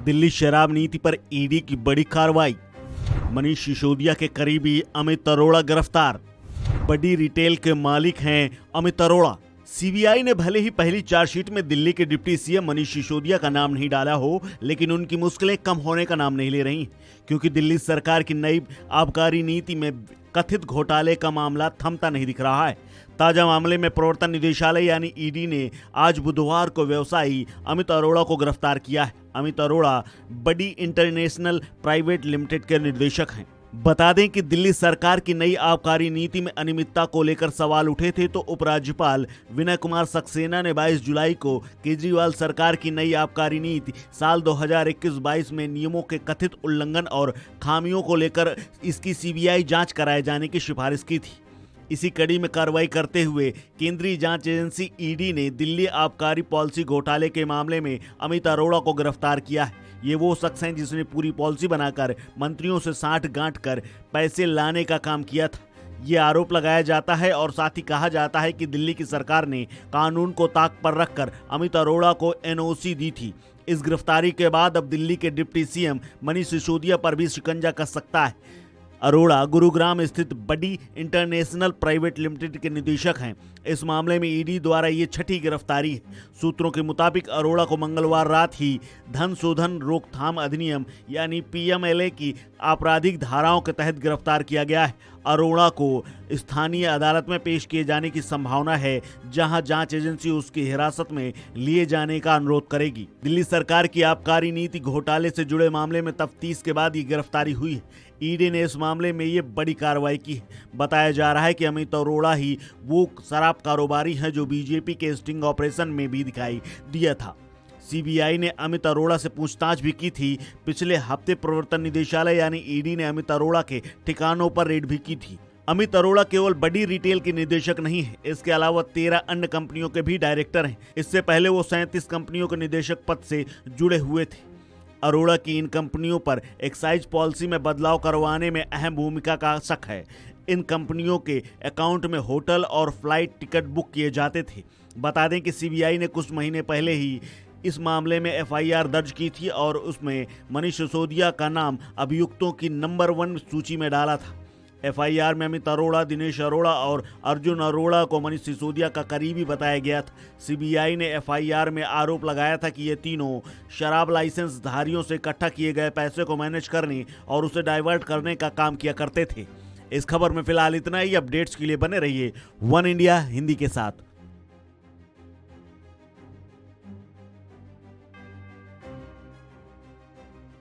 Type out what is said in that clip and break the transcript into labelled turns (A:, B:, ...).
A: दिल्ली शराब नीति पर ईडी की बड़ी कार्रवाई। मनीष सिसोदिया के करीबी अमित अरोड़ा गिरफ्तार। बड़ी रिटेल के मालिक हैं अमित अरोड़ा। सीबीआई ने भले ही पहली चार्जशीट में दिल्ली के डिप्टी सीएम मनीष सिसोदिया का नाम नहीं डाला हो, लेकिन उनकी मुश्किलें कम होने का नाम नहीं ले रही, क्योंकि दिल्ली सरकार की नई आबकारी नीति में कथित घोटाले का मामला थमता नहीं दिख रहा है। ताजा मामले में प्रवर्तन निदेशालय यानी ईडी ने आज बुधवार को व्यवसायी अमित अरोड़ा को गिरफ्तार किया है। अमित अरोड़ा बड़ी इंटरनेशनल प्राइवेट लिमिटेड के निदेशक हैं। बता दें कि दिल्ली सरकार की नई आबकारी नीति में अनियमितता को लेकर सवाल उठे थे, तो उपराज्यपाल विनय कुमार सक्सेना ने 22 जुलाई को केजरीवाल सरकार की नई आबकारी नीति साल 2021-22 में नियमों के कथित उल्लंघन और खामियों को लेकर इसकी सीबीआई जांच कराए जाने की सिफारिश की थी। इसी कड़ी में कार्रवाई करते हुए केंद्रीय जांच एजेंसी ईडी ने दिल्ली आबकारी पॉलिसी घोटाले के मामले में अमित अरोड़ा को गिरफ्तार किया है। ये वो शख्स हैं जिसने पूरी पॉलिसी बनाकर मंत्रियों से साठ गांठ कर पैसे लाने का काम किया था। ये आरोप लगाया जाता है और साथ ही कहा जाता है कि दिल्ली की सरकार ने कानून को ताक पर रखकर अमित अरोड़ा को एनओसी दी थी। इस गिरफ्तारी के बाद अब दिल्ली के डिप्टी सीएम मनीष सिसोदिया पर भी शिकंजा कस सकता है। अरोड़ा गुरुग्राम स्थित बड़ी इंटरनेशनल प्राइवेट लिमिटेड के निदेशक हैं। इस मामले में ईडी द्वारा ये छठी गिरफ्तारी है। सूत्रों के मुताबिक अरोड़ा को मंगलवार रात ही धन शोधन रोकथाम अधिनियम यानी पीएमएलए की आपराधिक धाराओं के तहत गिरफ्तार किया गया है। अरोड़ा को स्थानीय अदालत में पेश किए जाने की संभावना है, जहां जांच एजेंसी उसकी हिरासत में लिए जाने का अनुरोध करेगी। दिल्ली सरकार की आबकारी नीति घोटाले से जुड़े मामले में तफ्तीश के बाद ये गिरफ्तारी हुई है। ईडी ने इस मामले में ये बड़ी कार्रवाई की है। बताया जा रहा है कि अमित अरोड़ा ही वो शराब कारोबारी हैं जो बीजेपी के स्टिंग ऑपरेशन में भी दिखाई दिया था। सीबीआई ने अमित अरोड़ा से पूछताछ भी की थी। पिछले हफ्ते प्रवर्तन निदेशालय यानी ईडी ने अमित अरोड़ा के ठिकानों पर रेड भी की थी। अमित अरोड़ा केवल बड़ी रिटेल के निदेशक नहीं है, इसके अलावा 13 अन्य कंपनियों के भी डायरेक्टर हैं। इससे पहले वो 37 कंपनियों के निदेशक पद से जुड़े हुए थे। अरोड़ा की इन कंपनियों पर एक्साइज पॉलिसी में बदलाव करवाने में अहम भूमिका का शक है। इन कंपनियों के अकाउंट में होटल और फ्लाइट टिकट बुक किए जाते थे। बता दें कि सीबीआई ने कुछ महीने पहले ही इस मामले में एफआईआर दर्ज की थी और उसमें मनीष सिसोदिया का नाम अभियुक्तों की नंबर 1 सूची में डाला था। एफआईआर में अमित अरोड़ा, दिनेश अरोड़ा और अर्जुन अरोड़ा को मनीष सिसोदिया का करीबी बताया गया था। सीबीआई ने एफआईआर में आरोप लगाया था कि ये तीनों शराब लाइसेंस धारियों से इकट्ठा किए गए पैसे को मैनेज करने और उसे डाइवर्ट करने का काम किया करते थे। इस खबर में फिलहाल इतना ही। अपडेट्स के लिए बने रहिए वन इंडिया हिंदी के साथ।